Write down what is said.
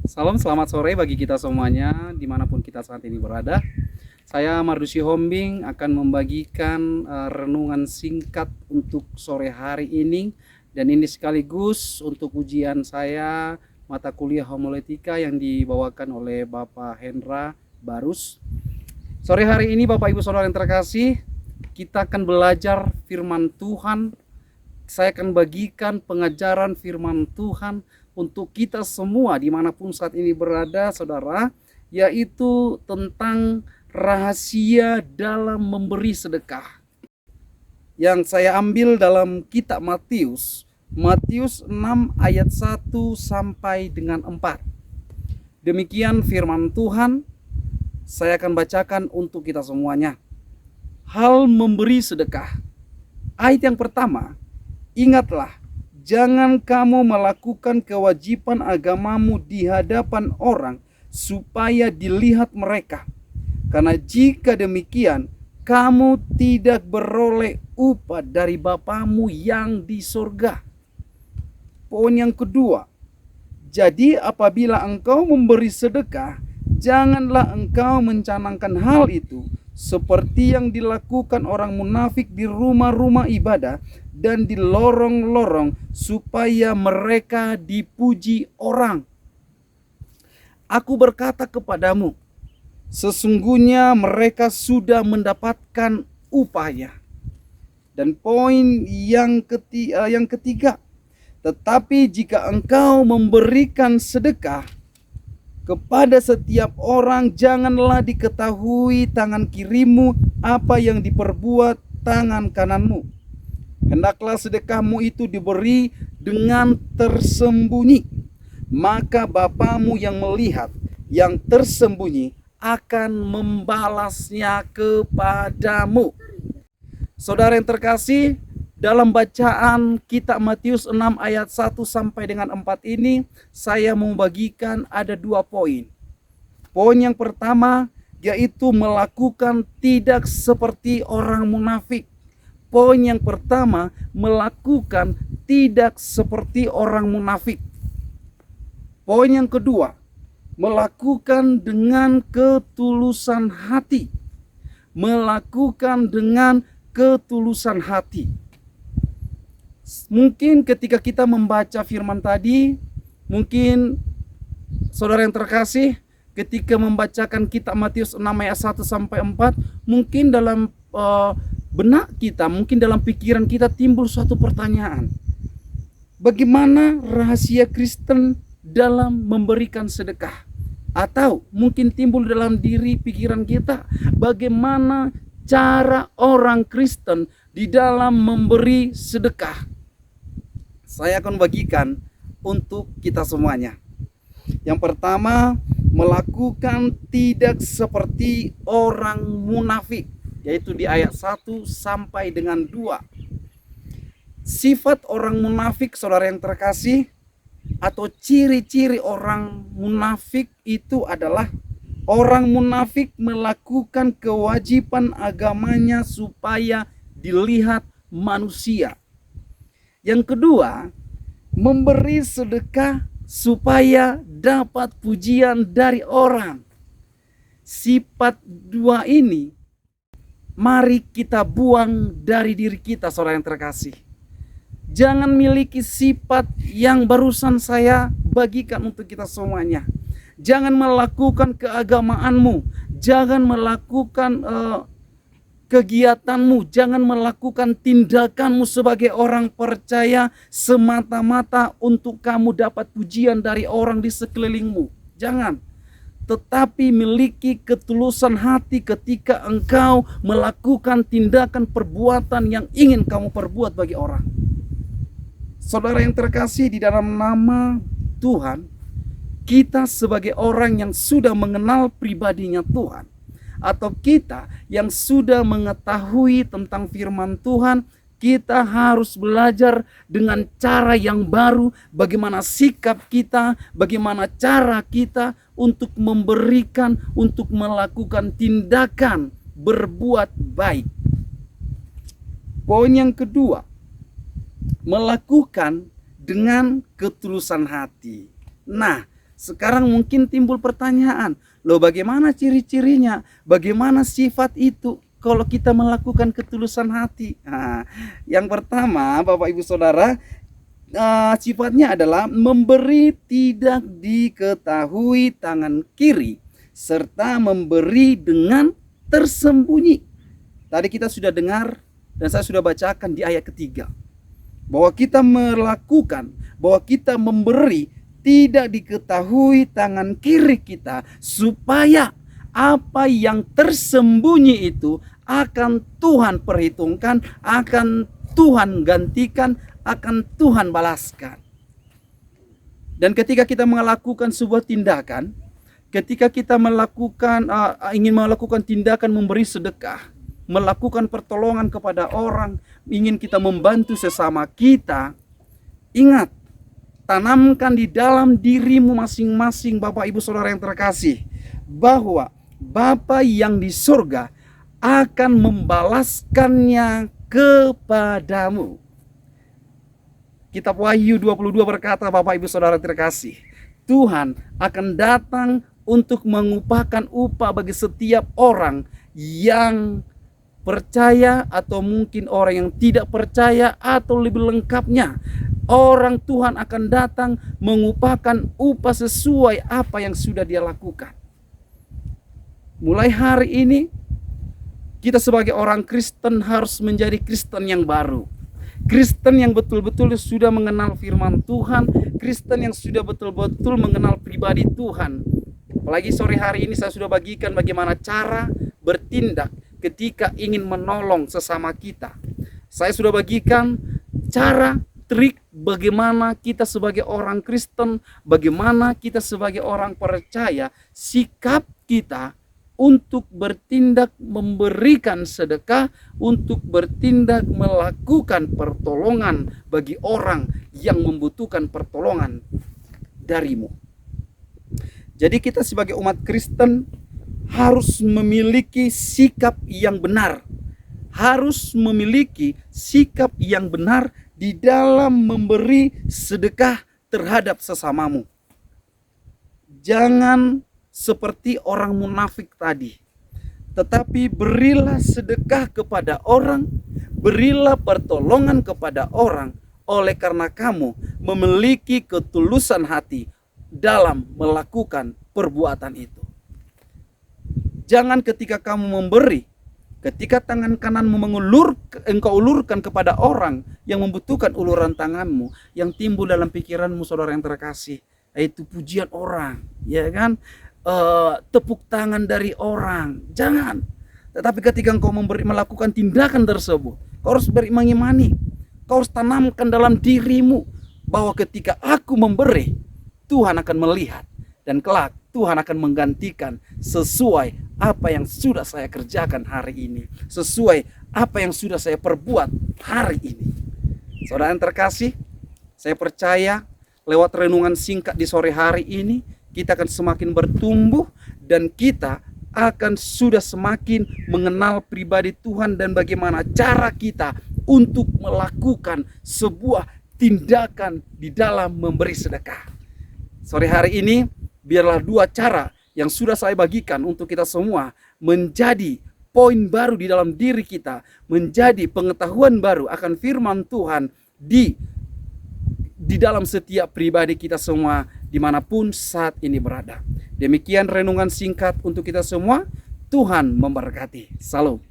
Salam selamat sore bagi kita semuanya dimanapun kita saat ini berada. Saya Mardusi Hombing akan membagikan renungan singkat untuk sore hari ini. Dan ini sekaligus untuk ujian saya mata kuliah homiletika yang dibawakan oleh Bapak Hendra Barus. Sore hari ini Bapak Ibu Saudara yang terkasih, kita akan belajar firman Tuhan. Saya akan bagikan pengajaran firman Tuhan untuk kita semua dimanapun saat ini berada, saudara, yaitu tentang rahasia dalam memberi sedekah. Yang saya ambil dalam kitab Matius 6 ayat 1 sampai dengan 4. Demikian firman Tuhan, saya akan bacakan untuk kita semuanya. Hal memberi sedekah. Ayat yang pertama, ingatlah, jangan kamu melakukan kewajiban agamamu di hadapan orang supaya dilihat mereka. Karena jika demikian, kamu tidak beroleh upah dari Bapamu yang di sorga. Poin yang kedua, jadi apabila engkau memberi sedekah, janganlah engkau mencanangkan hal itu seperti yang dilakukan orang munafik di rumah-rumah ibadah dan di lorong-lorong supaya mereka dipuji orang. Aku berkata kepadamu, sesungguhnya mereka sudah mendapatkan upahnya. Dan poin yang ketiga, tetapi jika engkau memberikan sedekah kepada setiap orang, janganlah diketahui tangan kirimu apa yang diperbuat tangan kananmu. Hendaklah sedekahmu itu diberi dengan tersembunyi, maka Bapamu yang melihat yang tersembunyi akan membalasnya kepadamu. Saudara yang terkasih, dalam bacaan kitab Matius 6 ayat 1 sampai dengan 4 ini, saya mau bagikan ada 2 poin. Poin yang pertama yaitu melakukan tidak seperti orang munafik. Poin yang pertama, melakukan tidak seperti orang munafik. Poin yang kedua, melakukan dengan ketulusan hati. Melakukan dengan ketulusan hati. Mungkin ketika kita membaca firman tadi, mungkin saudara yang terkasih, ketika membacakan kitab Matius 6 ayat 1 sampai 4, mungkin dalam benak kita, mungkin dalam pikiran kita timbul suatu pertanyaan. Bagaimana rahasia Kristen dalam memberikan sedekah? Atau mungkin timbul dalam diri pikiran kita, bagaimana cara orang Kristen di dalam memberi sedekah? Saya akan bagikan untuk kita semuanya. Yang pertama, melakukan tidak seperti orang munafik, yaitu di ayat 1 sampai dengan 2. Sifat orang munafik, saudara yang terkasih, atau ciri-ciri orang munafik itu adalah orang munafik melakukan kewajiban agamanya supaya dilihat manusia. Yang kedua, memberi sedekah supaya dapat pujian dari orang. Sifat 2 ini mari kita buang dari diri kita, saudara yang terkasih. Jangan miliki sifat yang barusan saya bagikan untuk kita semuanya. Jangan melakukan keagamaanmu, jangan melakukan kegiatanmu, jangan melakukan tindakanmu sebagai orang percaya semata-mata untuk kamu dapat pujian dari orang di sekelilingmu. Jangan. Tetapi miliki ketulusan hati ketika engkau melakukan tindakan perbuatan yang ingin kamu perbuat bagi orang. Saudara yang terkasih, di dalam nama Tuhan, kita sebagai orang yang sudah mengenal pribadinya Tuhan, atau kita yang sudah mengetahui tentang firman Tuhan, kita harus belajar dengan cara yang baru, bagaimana sikap kita, bagaimana cara kita untuk memberikan, untuk melakukan tindakan berbuat baik. Poin yang kedua, melakukan dengan ketulusan hati. Nah, Sekarang mungkin timbul pertanyaan, loh bagaimana ciri-cirinya? Bagaimana sifat itu kalau kita melakukan ketulusan hati? Nah, yang pertama Bapak Ibu Saudara, sifatnya adalah memberi tidak diketahui tangan kiri, serta memberi dengan tersembunyi. Tadi kita sudah dengar dan saya sudah bacakan di ayat ketiga, bahwa kita melakukan, bahwa kita memberi tidak diketahui tangan kiri kita, supaya apa yang tersembunyi itu akan Tuhan perhitungkan, akan Tuhan gantikan, akan Tuhan balaskan. Dan ketika kita melakukan sebuah tindakan, ketika kita ingin melakukan tindakan memberi sedekah, melakukan pertolongan kepada orang, ingin kita membantu sesama kita, ingat, tanamkan di dalam dirimu masing-masing Bapak Ibu Saudara yang terkasih, bahwa Bapa yang di surga akan membalaskannya kepadamu. Kitab Wahyu 22 berkata, Bapak Ibu Saudara terkasih, Tuhan akan datang untuk mengupahkan upah bagi setiap orang yang percaya atau mungkin orang yang tidak percaya, atau lebih lengkapnya, orang Tuhan akan datang mengupahkan upah sesuai apa yang sudah dia lakukan. Mulai hari ini, kita sebagai orang Kristen harus menjadi Kristen yang baru. Kristen yang betul-betul sudah mengenal firman Tuhan, Kristen yang sudah betul-betul mengenal pribadi Tuhan. Apalagi sore hari ini saya sudah bagikan bagaimana cara bertindak ketika ingin menolong sesama kita. Saya sudah bagikan cara, trik bagaimana kita sebagai orang Kristen, bagaimana kita sebagai orang percaya, sikap kita untuk bertindak memberikan sedekah, untuk bertindak melakukan pertolongan bagi orang yang membutuhkan pertolongan darimu. Jadi kita sebagai umat Kristen harus memiliki sikap yang benar, harus memiliki sikap yang benar di dalam memberi sedekah terhadap sesamamu. Jangan seperti orang munafik tadi, tetapi berilah sedekah kepada orang, berilah pertolongan kepada orang, oleh karena kamu memiliki ketulusan hati dalam melakukan perbuatan itu. Jangan ketika kamu memberi, ketika tangan kananmu engkau ulurkan kepada orang yang membutuhkan uluran tanganmu, yang timbul dalam pikiranmu saudara yang terkasih, yaitu pujian orang, ya kan? Tepuk tangan dari orang. Jangan. Tetapi ketika engkau melakukan tindakan tersebut, kau harus mengimani, kau harus tanamkan dalam dirimu bahwa ketika aku memberi, Tuhan akan melihat, dan kelak Tuhan akan menggantikan sesuai apa yang sudah saya kerjakan hari ini, sesuai apa yang sudah saya perbuat hari ini. Saudara yang terkasih, saya percaya lewat renungan singkat di sore hari ini, kita akan semakin bertumbuh dan kita akan sudah semakin mengenal pribadi Tuhan dan bagaimana cara kita untuk melakukan sebuah tindakan di dalam memberi sedekah. Sore hari ini, biarlah dua cara yang sudah saya bagikan untuk kita semua menjadi poin baru di dalam diri kita, menjadi pengetahuan baru akan firman Tuhan di dalam setiap pribadi kita semua, dimanapun saat ini berada. Demikian renungan singkat untuk kita semua. Tuhan memberkati. Salam.